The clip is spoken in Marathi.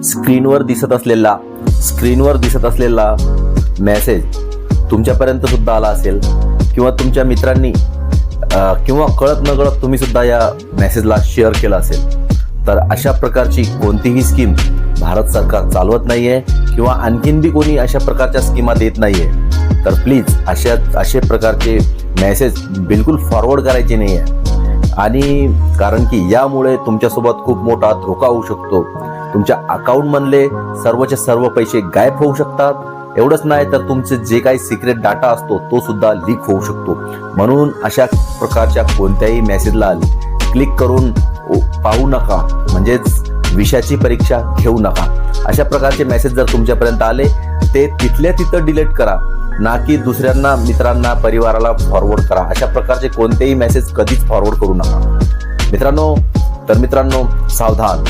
स्क्रीनवर दिसत असलेला मेसेज तुमच्यापर्यंत सुद्धा आला असेल, किंवा तुमच्या मित्रांनी किंवा कळत नकळत तुम्ही सुद्धा या मेसेजला शेअर केला असेल, तर अशा प्रकारची कोणतीही स्कीम भारत सरकार चालवत नाहीये किंवा आणखीन बी कोणी अशा प्रकारच्या स्कीमा देत नाहीये. तर प्लीज असे प्रकारचे मेसेज बिलकुल फॉरवर्ड करायचे नाही आहे. आणि कारण की यामुळे तुमच्यासोबत खूप मोठा धोका होऊ शकतो. तुमच्या अकाउंटमधले सर्वचे सर्व पैसे गायब होऊ शकतात. एवढंच नाही तर तुमचे जे काही सिक्रेट डाटा असतो तो सुद्धा लीक होऊ शकतो. म्हणून अशा प्रकारच्या कोणत्याही मेसेजला क्लिक करून पाहू नका, म्हणजेच विषयाची परीक्षा घेऊ नका. अशा प्रकारचे मेसेज जर तुमच्यापर्यंत आले ते तिथल्या तिथं डिलीट करा, ना की दुसऱ्यांना, मित्रांना, परिवाराला फॉरवर्ड करा. अशा प्रकारचे कोणतेही मेसेज कधीच फॉरवर्ड करू नका मित्रांनो. तर मित्रांनो, सावधान.